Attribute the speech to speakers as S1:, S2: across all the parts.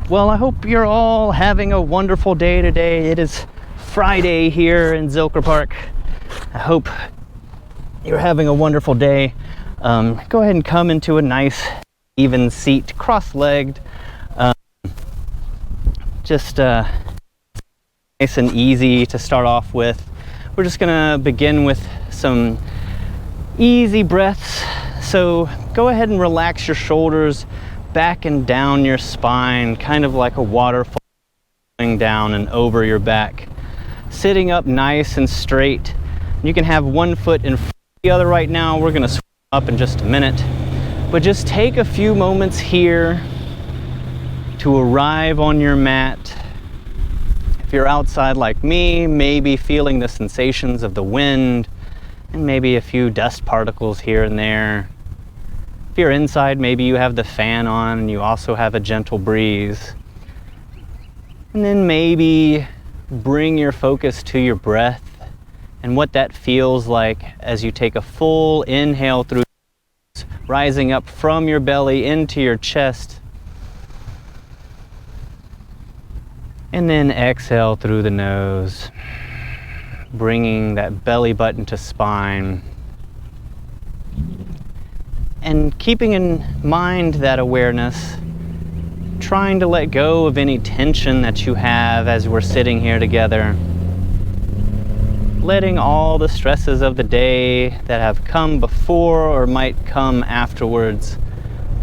S1: Well, I hope you're all having a wonderful day today. It is Friday here in Zilker Park. I hope you're having a wonderful day. Go ahead and come into a nice even seat, cross-legged. Just nice and easy to start off with. We're just gonna begin with some easy breaths. So go ahead and relax your shoulders back and down your spine, kind of like a waterfall going down and over your back. Sitting up nice and straight. You can have one foot in front of the other right now. We're gonna swim up in just a minute. But just take a few moments here to arrive on your mat. If you're outside like me, maybe feeling the sensations of the wind and maybe a few dust particles here and there. If you're inside, maybe you have the fan on and you also have a gentle breeze. And then maybe bring your focus to your breath and what that feels like as you take a full inhale through, rising up from your belly into your chest. And then exhale through the nose, bringing that belly button to spine. And keeping in mind that awareness, trying to let go of any tension that you have as we're sitting here together. Letting all the stresses of the day that have come before or might come afterwards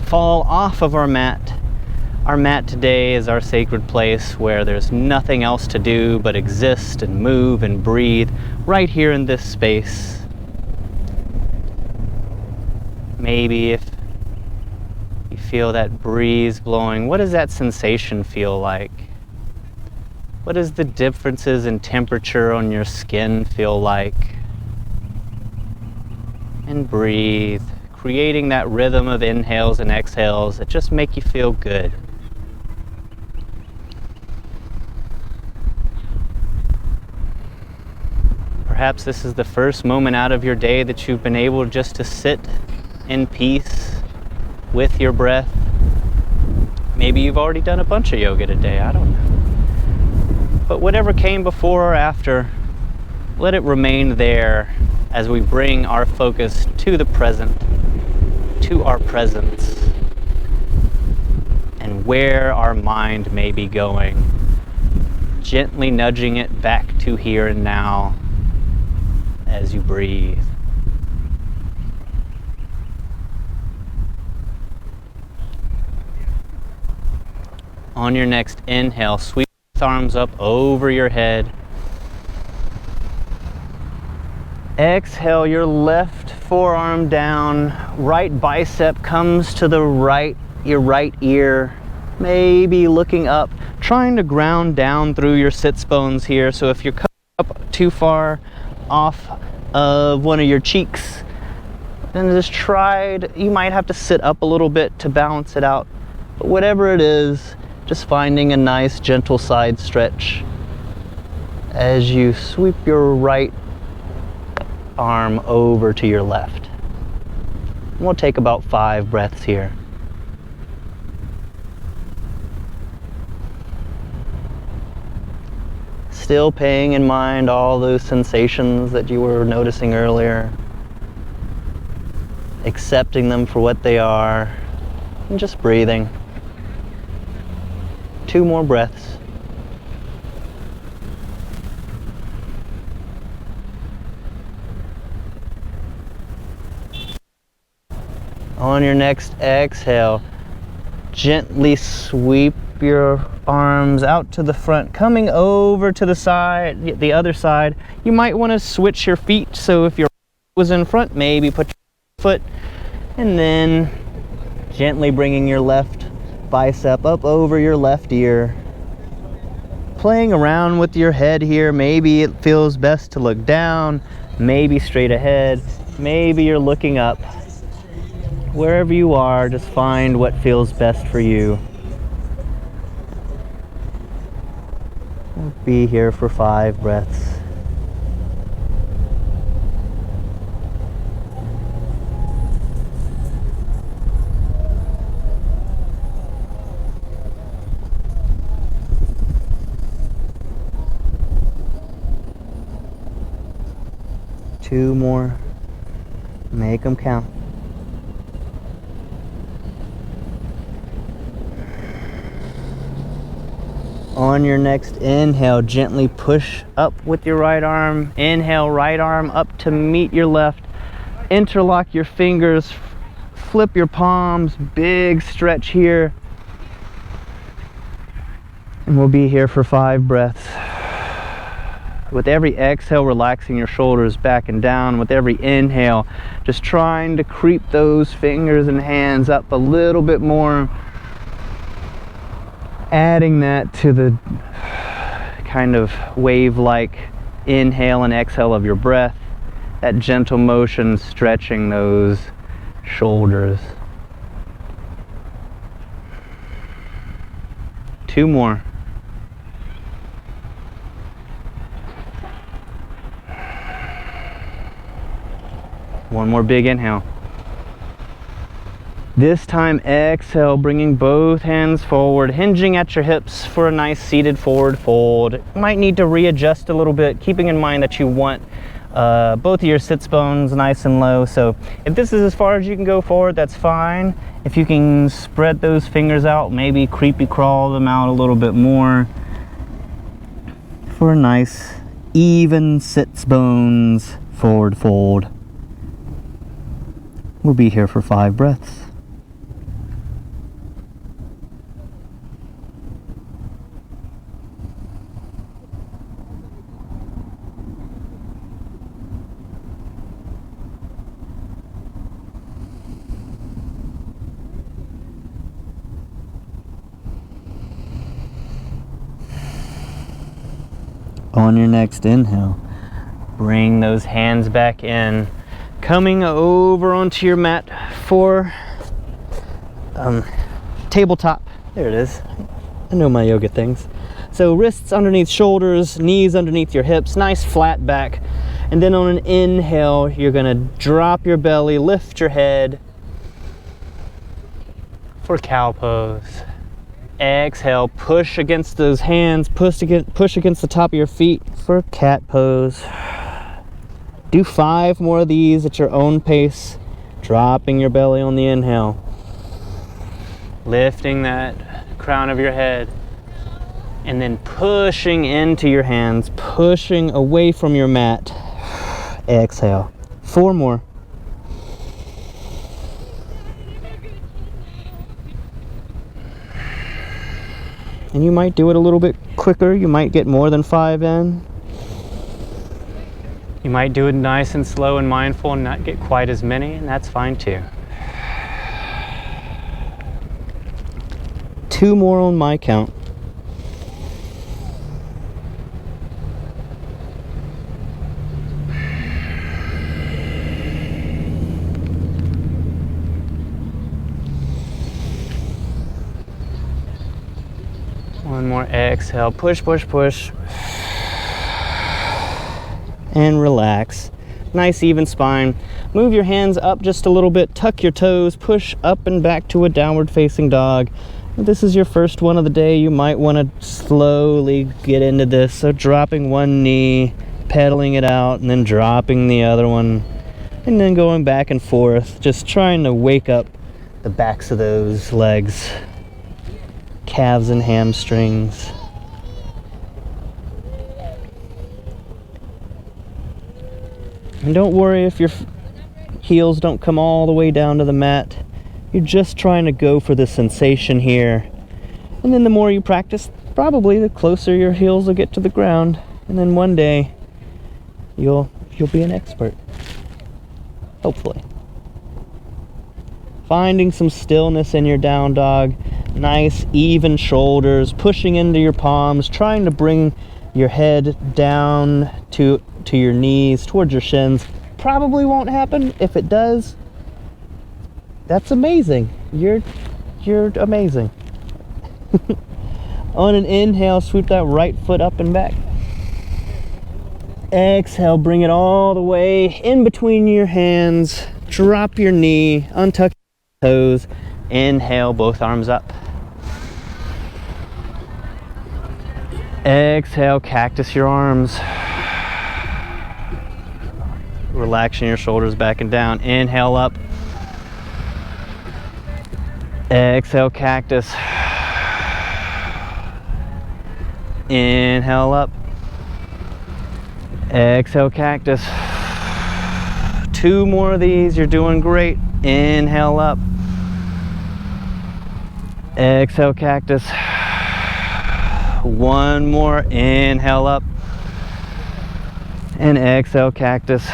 S1: fall off of our mat. Our mat today is our sacred place where there's nothing else to do but exist and move and breathe right here in this space. Maybe if you feel that breeze blowing, what does that sensation feel like? What does the differences in temperature on your skin feel like? And breathe, creating that rhythm of inhales and exhales that just make you feel good. Perhaps this is the first moment out of your day that you've been able just to sit in peace with your breath. Maybe you've already done a bunch of yoga today, I don't know. But whatever came before or after, let it remain there as we bring our focus to the present, to our presence, and where our mind may be going, gently nudging it back to here and now as you breathe. On your next inhale, sweep both arms up over your head. Exhale, your left forearm down, right bicep comes to the right, your right ear, maybe looking up, trying to ground down through your sits bones here. So if you're coming up too far off of one of your cheeks, then just you might have to sit up a little bit to balance it out. But whatever it is, just finding a nice gentle side stretch as you sweep your right arm over to your left. And we'll take about 5 breaths here. Still paying in mind all those sensations that you were noticing earlier. Accepting them for what they are and just breathing. 2 more breaths. On your next exhale, gently sweep your arms out to the front, coming over to the side, the other side. You might want to switch your feet, so if your was in front, maybe put your foot, and then gently bringing your left bicep up over your left ear. Playing around with your head here. Maybe it feels best to look down, maybe straight ahead, maybe you're looking up. Wherever you are, just find what feels best for you. We'll be here for 5 breaths. 2 more. Make them count. On your next inhale, gently push up with your right arm. Inhale, right arm up to meet your left. Interlock your fingers, flip your palms, big stretch here. And we'll be here for 5 breaths. With every exhale, relaxing your shoulders back and down. With every inhale, just trying to creep those fingers and hands up a little bit more. Adding that to the kind of wave-like inhale and exhale of your breath. That gentle motion stretching those shoulders. 2 more. One more big inhale. This time exhale, bringing both hands forward, hinging at your hips for a nice seated forward fold. You might need to readjust a little bit, keeping in mind that you want both of your sits bones nice and low. So if this is as far as you can go forward, that's fine. If you can spread those fingers out, maybe creepy crawl them out a little bit more for a nice even sits bones forward fold. We'll be here for 5 breaths. On your next inhale, bring those hands back in, coming over onto your mat for tabletop. There it is. I know my yoga things. So wrists underneath shoulders, knees underneath your hips, nice flat back. And then on an inhale, you're gonna drop your belly, lift your head for cow pose. Exhale, push against those hands, push against the top of your feet for cat pose. Do 5 more of these at your own pace, dropping your belly on the inhale. Lifting that crown of your head, and then pushing into your hands, pushing away from your mat. Exhale. 4 more. And you might do it a little bit quicker. You might get more than 5 in. You might do it nice and slow and mindful and not get quite as many, and that's fine too. 2 more on my count. One more exhale, push, push, push. And relax. Nice even spine. Move your hands up just a little bit, tuck your toes, push up and back to a downward facing dog. If this is your first one of the day, you might want to slowly get into this. So dropping one knee, pedaling it out, and then dropping the other one, and then going back and forth, just trying to wake up the backs of those legs, calves and hamstrings. And don't worry if your heels don't come all the way down to the mat. You're just trying to go for the sensation here. And then the more you practice, probably the closer your heels will get to the ground. And then one day, you'll be an expert. Hopefully. Finding some stillness in your down dog. Nice, even shoulders, pushing into your palms, trying to bring your head down to your knees, towards your shins. Probably won't happen. If it does, that's amazing. You're amazing. On an inhale, sweep that right foot up and back. Exhale, bring it all the way in between your hands. Drop your knee, untuck your toes. Inhale, both arms up. Exhale, cactus your arms. relaxing your shoulders back and down. Inhale up. Exhale, cactus. Inhale up. Exhale, cactus. 2 more of these, you're doing great. Inhale up. Exhale, cactus. 1 more, inhale up. And exhale, cactus.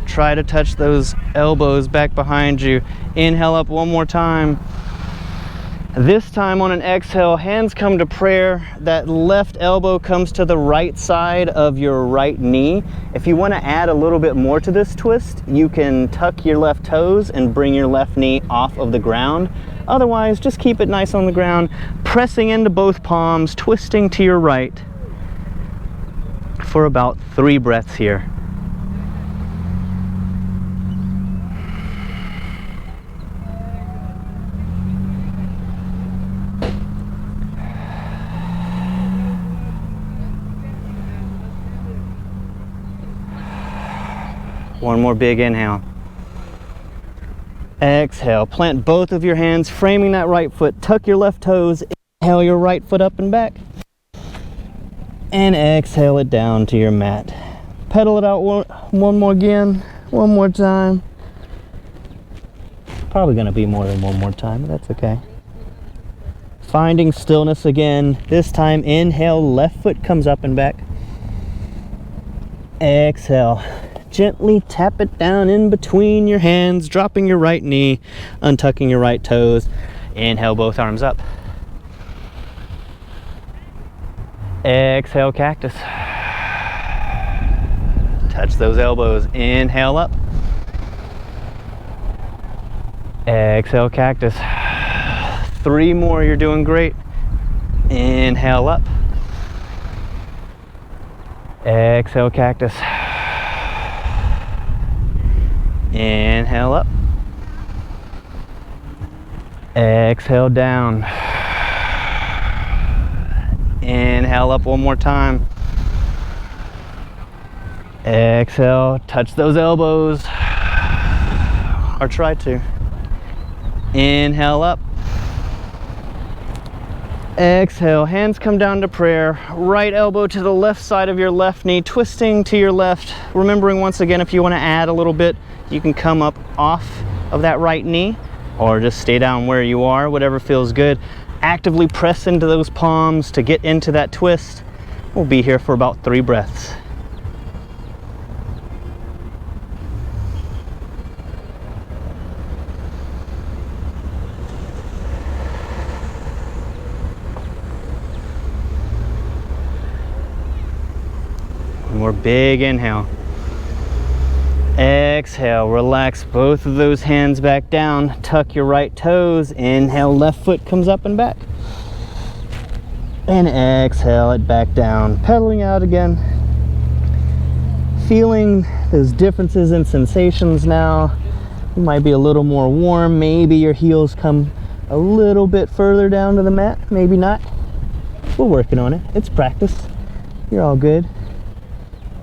S1: Try to touch those elbows back behind you. Inhale up 1 more time. This time on an exhale, hands come to prayer. That left elbow comes to the right side of your right knee. If you want to add a little bit more to this twist, you can tuck your left toes and bring your left knee off of the ground. Otherwise, just keep it nice on the ground, pressing into both palms, twisting to your right for about 3 breaths here. One more big inhale. Exhale, plant both of your hands, framing that right foot. Tuck your left toes, inhale your right foot up and back. And exhale it down to your mat. Pedal it out one more again, one more time. Probably gonna be more than one more time, but that's okay. Finding stillness again. This time, inhale, left foot comes up and back. Exhale. Gently tap it down in between your hands, dropping your right knee, untucking your right toes. Inhale, both arms up. Exhale, cactus. Touch those elbows. Inhale up. Exhale, cactus. 3 more, you're doing great. Inhale up. Exhale, cactus. Inhale up. Exhale down. Inhale up 1 more time. Exhale, touch those elbows. Or try to. Inhale up. Exhale, hands come down to prayer. Right elbow to the left side of your left knee, twisting to your left. Remembering once again, if you want to add a little bit, you can come up off of that right knee or just stay down where you are, whatever feels good. Actively press into those palms to get into that twist. We'll be here for about 3 breaths. One more big inhale. Exhale, relax both of those hands back down. Tuck your right toes. Inhale, left foot comes up and back. And exhale it back down. Pedaling out again. Feeling those differences in sensations now. You might be a little more warm. Maybe your heels come a little bit further down to the mat. Maybe not. We're working on it. It's practice. You're all good.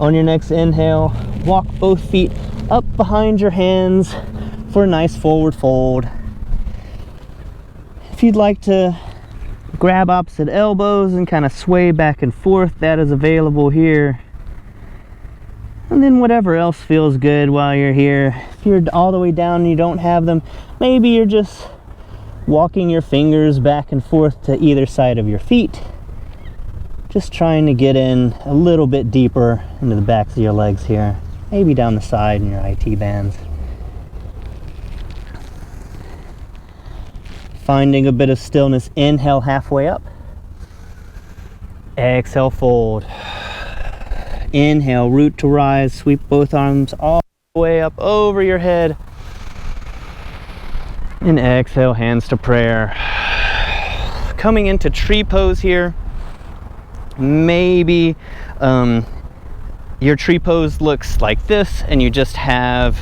S1: On your next inhale, walk both feet up behind your hands for a nice forward fold. If you'd like to grab opposite elbows and kind of sway back and forth, that is available here. And then whatever else feels good while you're here. If you're all the way down and you don't have them, maybe you're just walking your fingers back and forth to either side of your feet. Just trying to get in a little bit deeper into the backs of your legs here. Maybe down the side in your IT bands. Finding a bit of stillness. Inhale halfway up. Exhale, fold. Inhale, root to rise. Sweep both arms all the way up over your head. And exhale, hands to prayer. Coming into tree pose here. Maybe your tree pose looks like this and you just have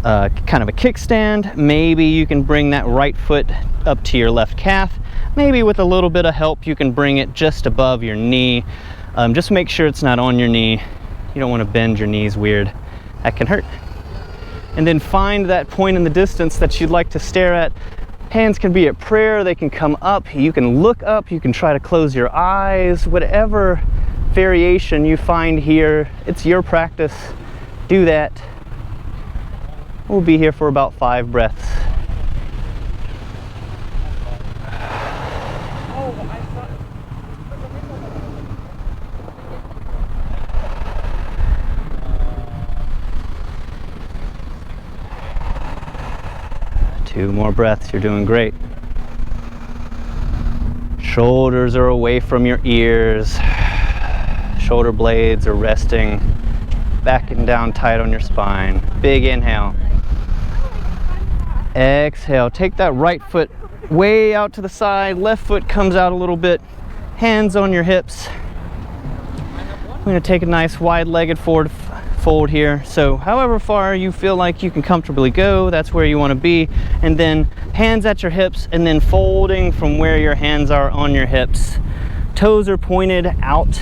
S1: kind of a kickstand. Maybe you can bring that right foot up to your left calf. Maybe with a little bit of help you can bring it just above your knee. Just make sure it's not on your knee. You don't want to bend your knees weird. That can hurt. And then find that point in the distance that you'd like to stare at. Hands can be at prayer, they can come up, you can look up, you can try to close your eyes, whatever variation you find here, it's your practice. Do that. We'll be here for about 5 breaths. Two more breaths, you're doing great. Shoulders are away from your ears. Shoulder blades are resting back and down tight on your spine. Big inhale. Exhale, take that right foot way out to the side, left foot comes out a little bit, hands on your hips. I'm going to take a nice wide-legged forward fold here. So however far you feel like you can comfortably go, that's where you want to be. And then hands at your hips and then folding from where your hands are on your hips. Toes are pointed out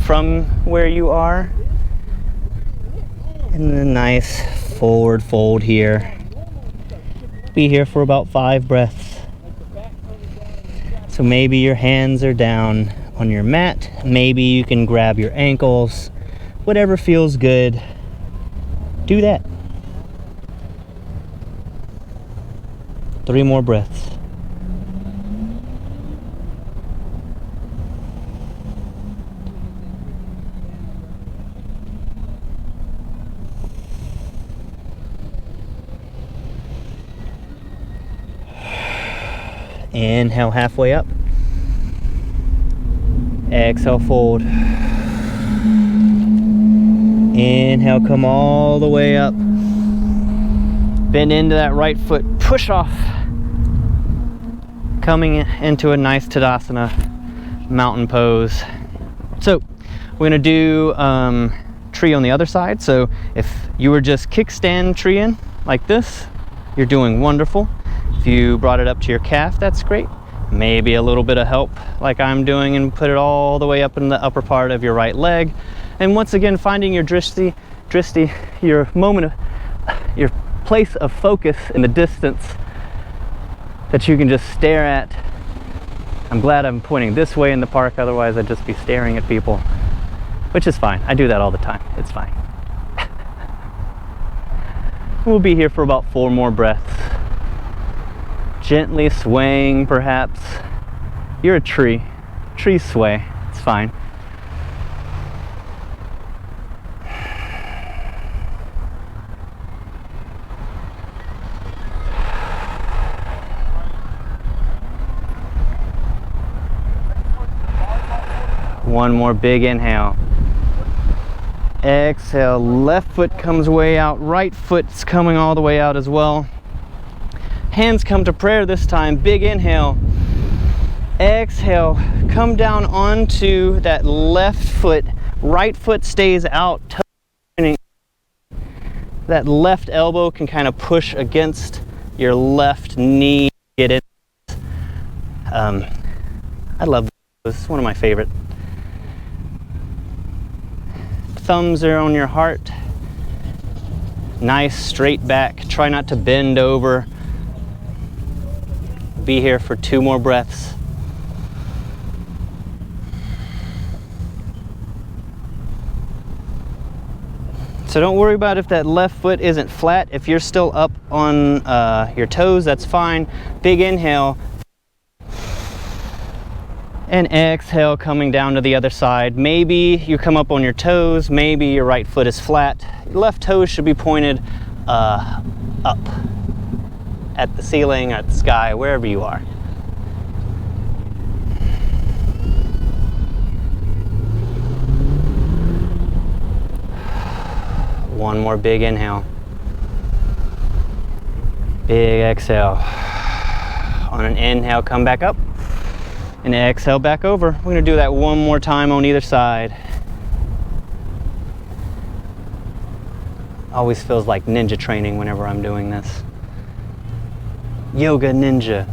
S1: from where you are. And then a nice forward fold here. Be here for about 5 breaths. So maybe your hands are down on your mat. Maybe you can grab your ankles. Whatever feels good, do that. 3 more breaths. Inhale halfway up. Exhale, fold. Inhale, come all the way up. Bend into that right foot, push off. Coming into a nice Tadasana, mountain pose. So we're gonna do tree on the other side. So if you were just kickstand treeing like this, you're doing wonderful. If you brought it up to your calf, that's great. Maybe a little bit of help like I'm doing and put it all the way up in the upper part of your right leg. And once again, finding your drishti, your moment, your place of focus in the distance that you can just stare at. I'm glad I'm pointing this way in the park, otherwise I'd just be staring at people, which is fine. I do that all the time, it's fine. We'll be here for about 4 more breaths. Gently swaying, perhaps. You're a tree. Trees sway. It's fine. One more big inhale. Exhale. Left foot comes way out. Right foot's coming all the way out as well. Hands come to prayer this time. Big inhale. Exhale. Come down onto that left foot. Right foot stays out. That left elbow can kind of push against your left knee. Get it. I love this. It's one of my favorite. Thumbs are on your heart. Nice straight back. Try not to bend over. Be here for 2 more breaths. So don't worry about if that left foot isn't flat. If you're still up on your toes, that's fine. Big inhale. And exhale, coming down to the other side. Maybe you come up on your toes. Maybe your right foot is flat. Your left toes should be pointed up. At the ceiling, at the sky, wherever you are. One more big inhale. Big exhale. On an inhale, come back up. And exhale back over. We're gonna do that one more time on either side. Always feels like ninja training whenever I'm doing this. Yoga Ninja.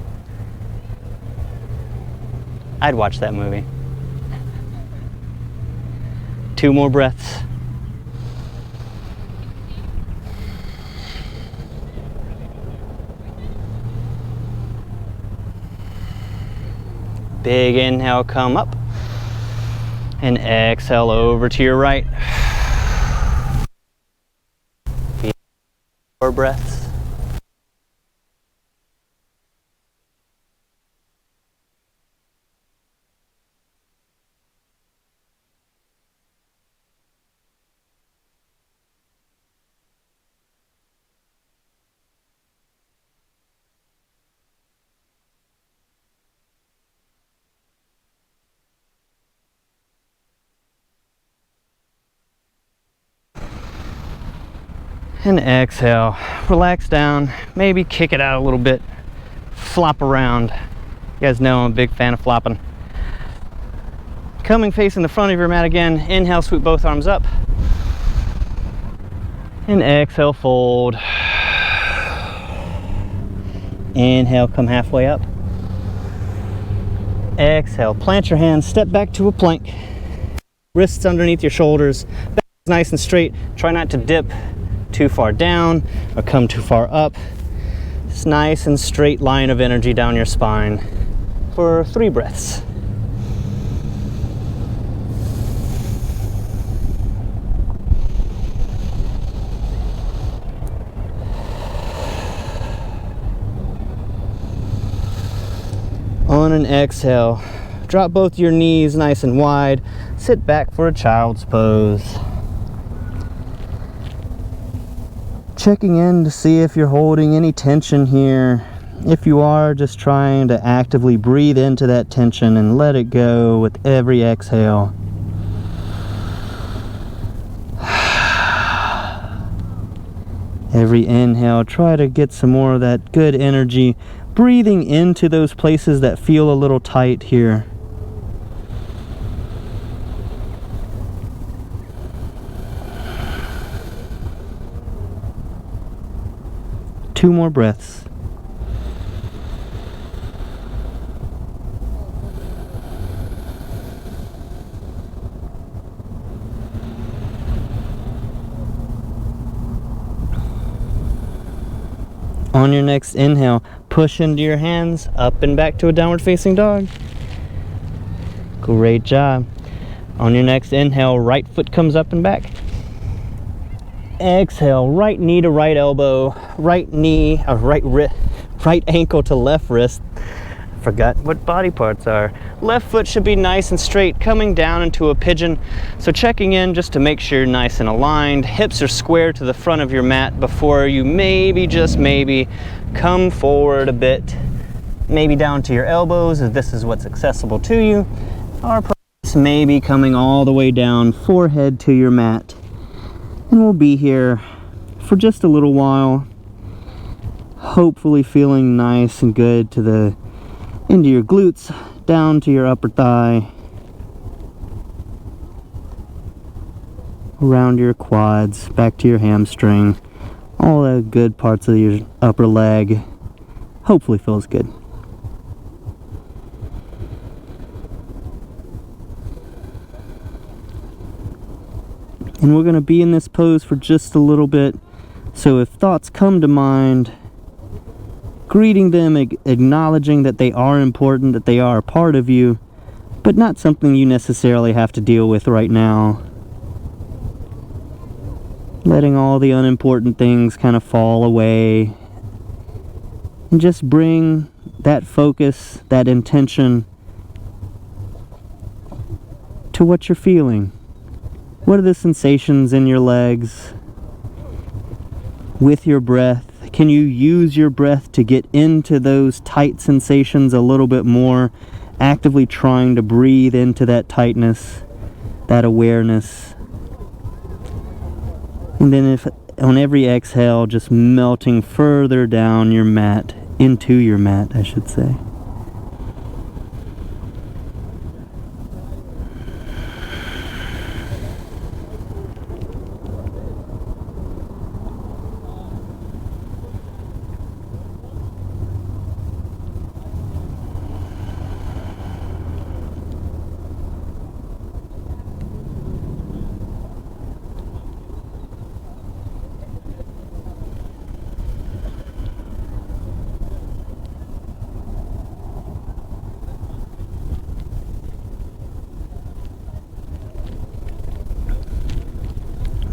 S1: I'd watch that movie. 2 more breaths. Big inhale, come up. And exhale over to your right. 4 breaths. And exhale, relax down, maybe kick it out a little bit, flop around. You guys know I'm a big fan of flopping. Coming facing the front of your mat again, inhale, sweep both arms up. And exhale, fold. Inhale, come halfway up. Exhale, plant your hands, step back to a plank. Wrists underneath your shoulders, back nice and straight. Try not to dip too far down or come too far up. Just nice and straight line of energy down your spine for 3 breaths. On an exhale, drop both your knees nice and wide. Sit back for a child's pose. Checking in to see if you're holding any tension here. If you are, just trying to actively breathe into that tension and let it go with every exhale. Every inhale, try to get some more of that good energy, breathing into those places that feel a little tight here. Two more breaths. On your next inhale, push into your hands, up and back to a downward facing dog. Great job. On your next inhale, right foot comes up and back. Exhale, right knee to right elbow, right knee, right ankle to left wrist. Forgot what body parts are. Left foot should be nice and straight, coming down into a pigeon. So checking in just to make sure you're nice and aligned. Hips are square to the front of your mat before you maybe, just maybe, come forward a bit. Maybe down to your elbows if this is what's accessible to you. Or perhaps maybe coming all the way down, forehead to your mat. And we'll be here for just a little while, hopefully feeling nice and good to the into your glutes, down to your upper thigh, around your quads, back to your hamstring, all the good parts of your upper leg. Hopefully feels good. And we're going to be in this pose for just a little bit. So if thoughts come to mind, greeting them, acknowledging that they are important, that they are a part of you, but not something you necessarily have to deal with right now. Letting all the unimportant things kind of fall away. And just bring that focus, that intention to what you're feeling. What are the sensations in your legs? With your breath, can you use your breath to get into those tight sensations a little bit more? Actively trying to breathe into that tightness, that awareness. And then if on every exhale, just melting further down your mat, into your mat, I should say.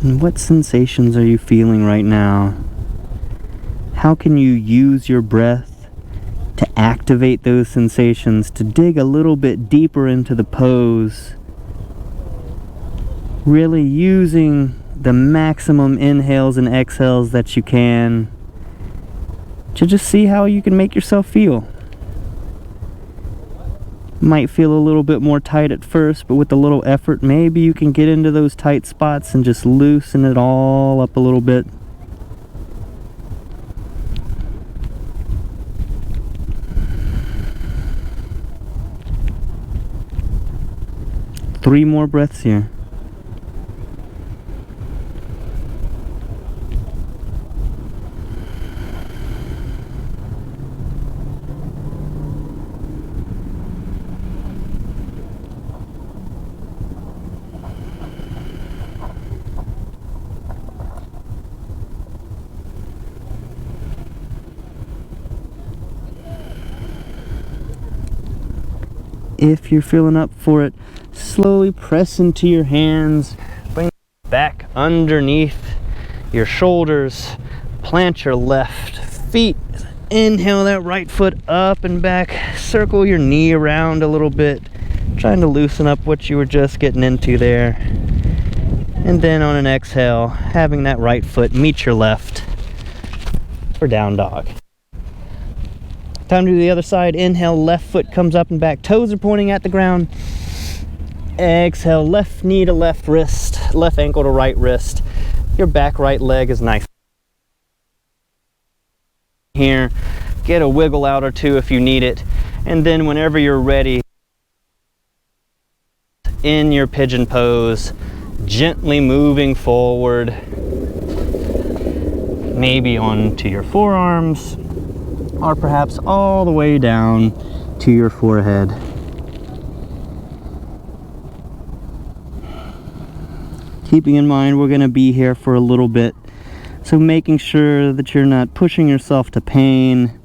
S1: And what sensations are you feeling right now? How can you use your breath to activate those sensations, to dig a little bit deeper into the pose? Really using the maximum inhales and exhales that you can to just see how you can make yourself feel. Might feel a little bit more tight at first, but with a little effort, maybe you can get into those tight spots and just loosen it all up a little bit. Three more breaths here. If you're feeling up for it, slowly press into your hands, bring it back underneath your shoulders, plant your left feet, inhale that right foot up and back, circle your knee around a little bit, trying to loosen up what you were just getting into there. And then on an exhale, having that right foot meet your left for down dog. Time to do the other side. Inhale, left foot comes up and back, toes are pointing at the ground. Exhale, left knee to left wrist, left ankle to right wrist. Your back right leg is nice here. Get a wiggle out or two if you need it. And then whenever you're ready, in your pigeon pose, gently moving forward, maybe onto your forearms, or perhaps all the way down to your forehead. Keeping in mind we're going to be here for a little bit, so making sure that you're not pushing yourself to pain.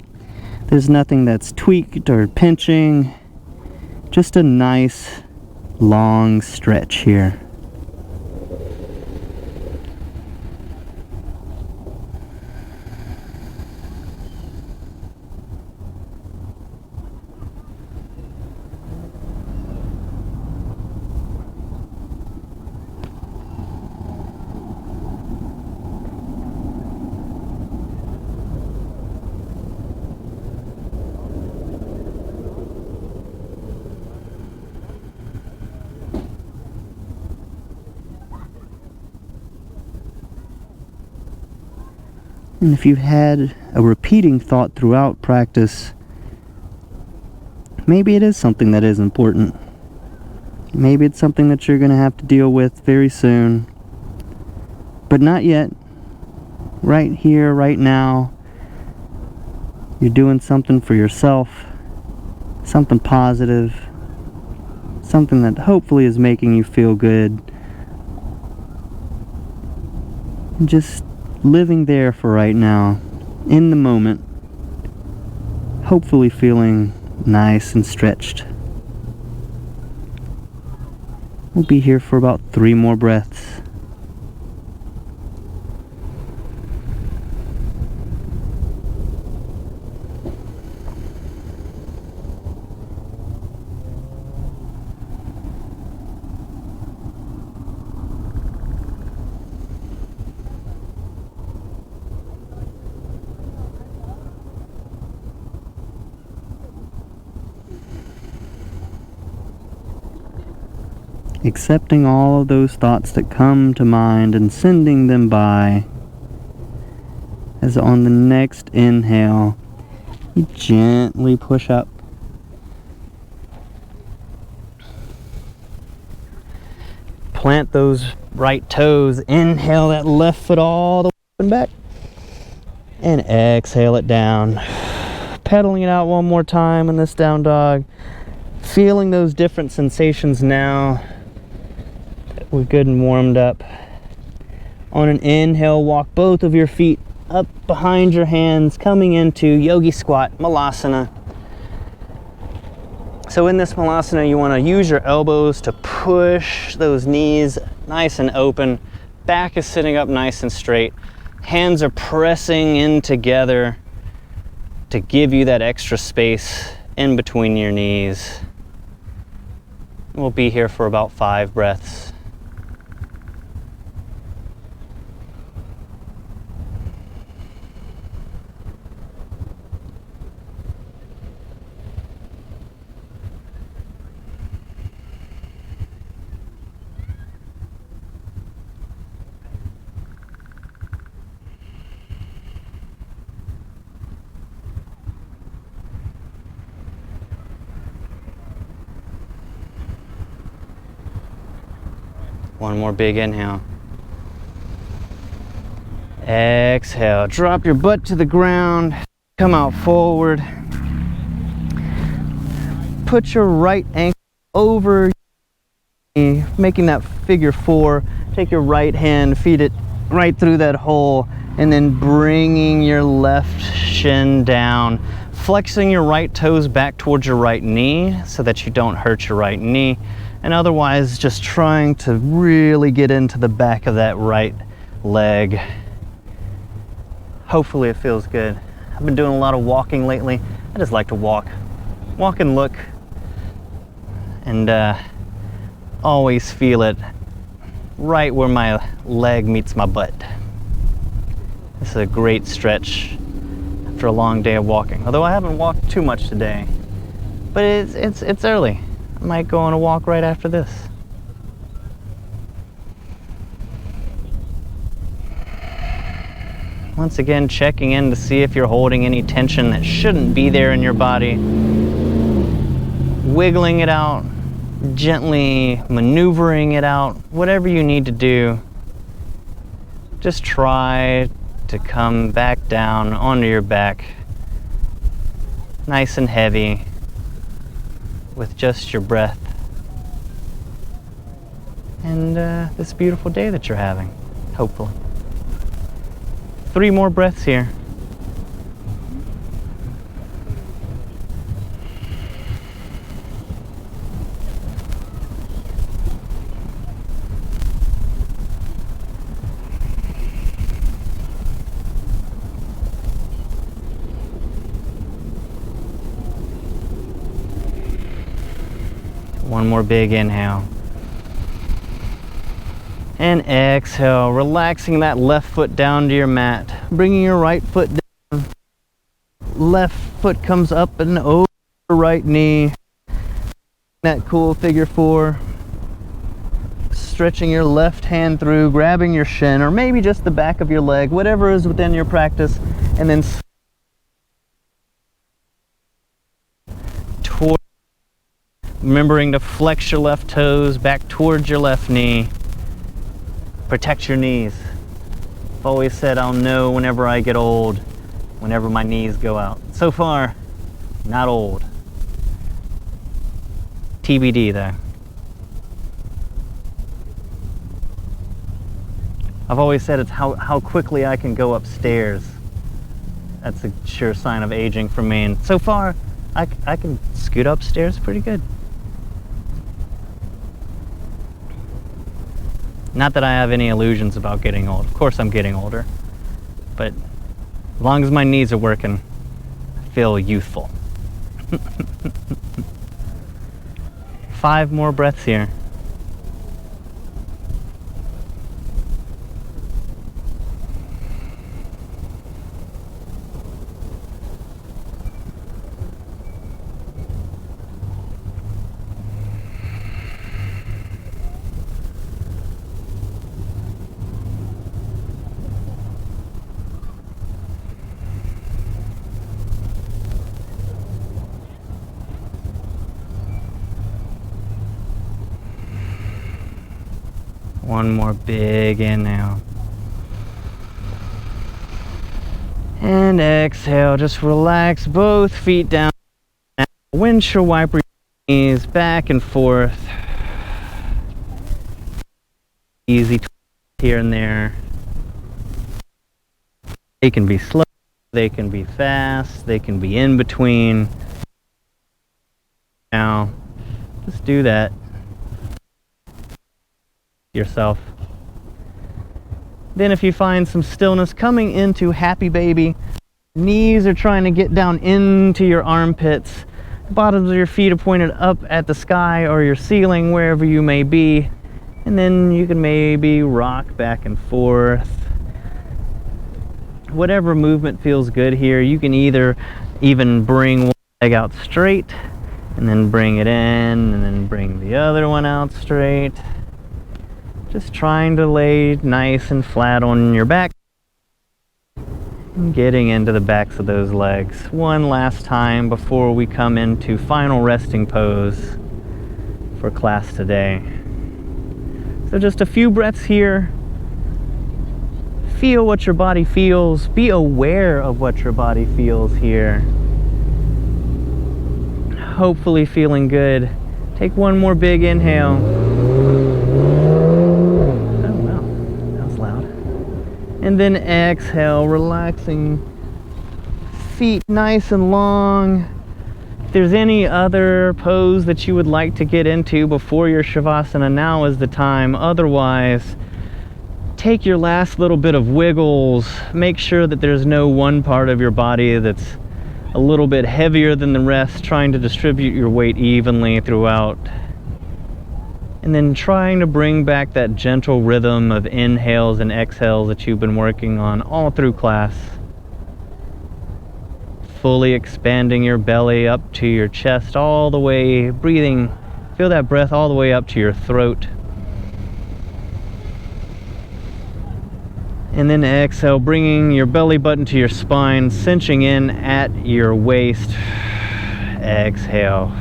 S1: There's nothing that's tweaked or pinching, just a nice long stretch here. And if you've had a repeating thought throughout practice, maybe it is something that is important. Maybe it's something that you're going to have to deal with very soon. But not yet. Right here, right now, you're doing something for yourself, something positive, something that hopefully is making you feel good. And just living there for right now, in the moment, hopefully feeling nice and stretched. We'll be here for about 3 more breaths. Accepting all of those thoughts that come to mind and sending them by, as on the next inhale, you gently push up. Plant those right toes, inhale that left foot all the way up and back, and exhale it down. Pedaling it out one more time in this down dog, feeling those different sensations now. We're good and warmed up. On an inhale, walk both of your feet up behind your hands, coming into yogi squat, malasana. So in this malasana, you want to use your elbows to push those knees nice and open, Back is sitting up nice and straight. Hands are pressing in together to give you that extra space in between your knees. We'll be here for about 5 breaths. One more big inhale. Exhale. Drop your butt to the ground. Come out forward. Put your right ankle over your knee, making that figure 4. Take your right hand, feed it right through that hole, and then bringing your left shin down. Flexing your right toes back towards your right knee so that you don't hurt your right knee. And otherwise, just trying to really get into the back of that right leg. Hopefully it feels good. I've been doing a lot of walking lately. I just like to walk and look, and always feel it right where my leg meets my butt. This is a great stretch after a long day of walking. Although I haven't walked too much today, but it's early. I might go on a walk right after this. Once again, checking in to see if you're holding any tension that shouldn't be there in your body. Wiggling it out, gently maneuvering it out, whatever you need to do. Just try to come back down onto your back, nice and heavy, with just your breath and this beautiful day that you're having, hopefully. 3 more breaths here. One more big inhale. And exhale, relaxing that left foot down to your mat. Bringing your right foot down. Left foot comes up and over your right knee. That cool figure 4. Stretching your left hand through, grabbing your shin, or maybe just the back of your leg, whatever is within your practice, and then toward. Remembering to flex your left toes back towards your left knee. Protect your knees. I've always said I'll know whenever I get old, whenever my knees go out. So far, not old. TBD though. I've always said it's how quickly I can go upstairs. That's a sure sign of aging for me. And so far, I can scoot upstairs pretty good. Not that I have any illusions about getting old. Of course I'm getting older. But as long as my knees are working, I feel youthful. 5 more breaths here. One more big inhale. And exhale, just relax both feet down. Windshield wiper your knees back and forth. Easy here and there. They can be slow, they can be fast, they can be in between. Now, just do that yourself. Then if you find some stillness, coming into happy baby, knees are trying to get down into your armpits. Bottoms of your feet are pointed up at the sky or your ceiling, wherever you may be. And then you can maybe rock back and forth. Whatever movement feels good here. You can either even bring one leg out straight and then bring it in and then bring the other one out straight. Just trying to lay nice and flat on your back. And getting into the backs of those legs. One last time before we come into final resting pose for class today. So just a few breaths here. Feel what your body feels. Be aware of what your body feels here. Hopefully feeling good. Take one more big inhale. Oh wow, that was loud. And then exhale, relaxing. Feet nice and long. If there's any other pose that you would like to get into before your Shavasana, now is the time. Otherwise, take your last little bit of wiggles. Make sure that there's no one part of your body that's a little bit heavier than the rest, trying to distribute your weight evenly throughout. And then trying to bring back that gentle rhythm of inhales and exhales that you've been working on all through class. Fully expanding your belly up to your chest all the way, breathing, feel that breath all the way up to your throat. And then exhale, bringing your belly button to your spine, cinching in at your waist. Exhale.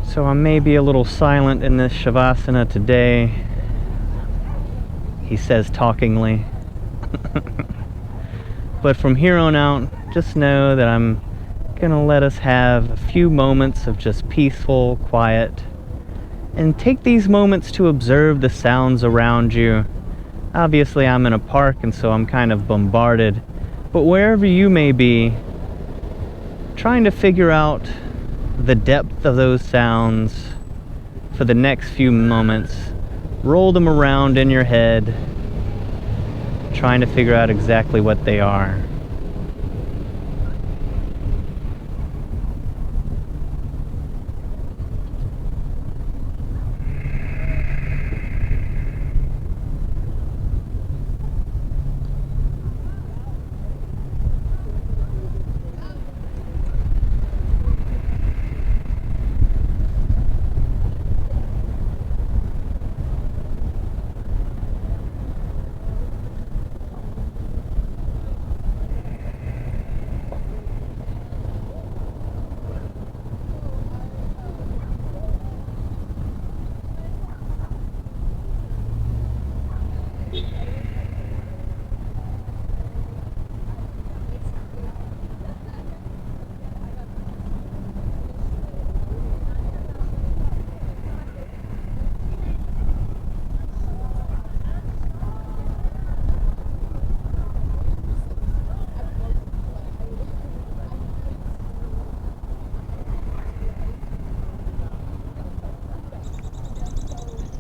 S1: So I may be a little silent in this Shavasana today, he says talkingly. But from here on out, just know that I'm gonna let us have a few moments of just peaceful, quiet. And take these moments to observe the sounds around you. Obviously, I'm in a park, and so I'm kind of bombarded. But wherever you may be, trying to figure out the depth of those sounds for the next few moments. Roll them around in your head, trying to figure out exactly what they are.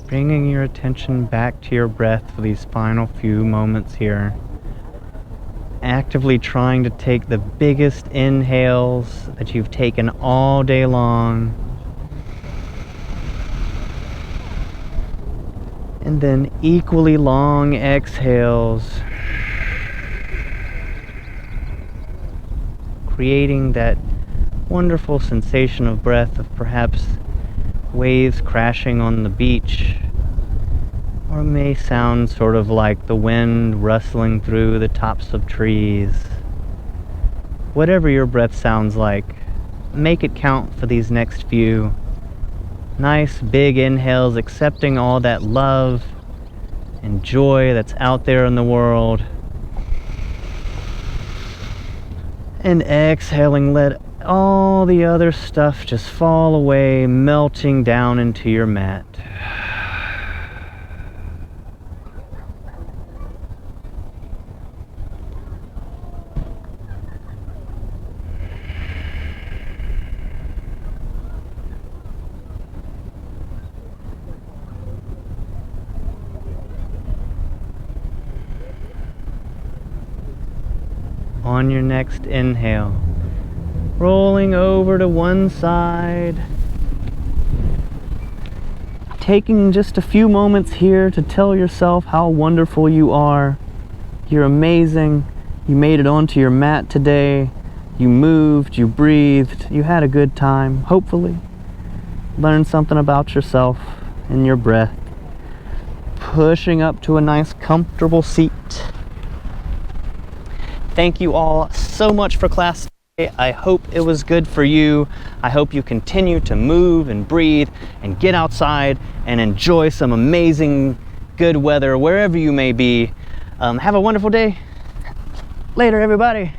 S1: Bringing your attention back to your breath for these final few moments here. Actively trying to take the biggest inhales that you've taken all day long. And then equally long exhales. Creating that wonderful sensation of breath of perhaps waves crashing on the beach, or it may sound sort of like the wind rustling through the tops of trees. Whatever your breath sounds like, make it count for these next few. Nice big inhales, accepting all that love and joy that's out there in the world. And exhaling, let all the other stuff just fall away, melting down into your mat. on your next inhale. Rolling over to one side. Taking just a few moments here to tell yourself how wonderful you are. You're amazing. You made it onto your mat today. You moved, you breathed, you had a good time, hopefully. Learned something about yourself and your breath. Pushing up to a nice comfortable seat. Thank you all so much for class today. I hope it was good for you. I hope you continue to move and breathe and get outside and enjoy some amazing good weather wherever you may be. Have a wonderful day. Later, everybody.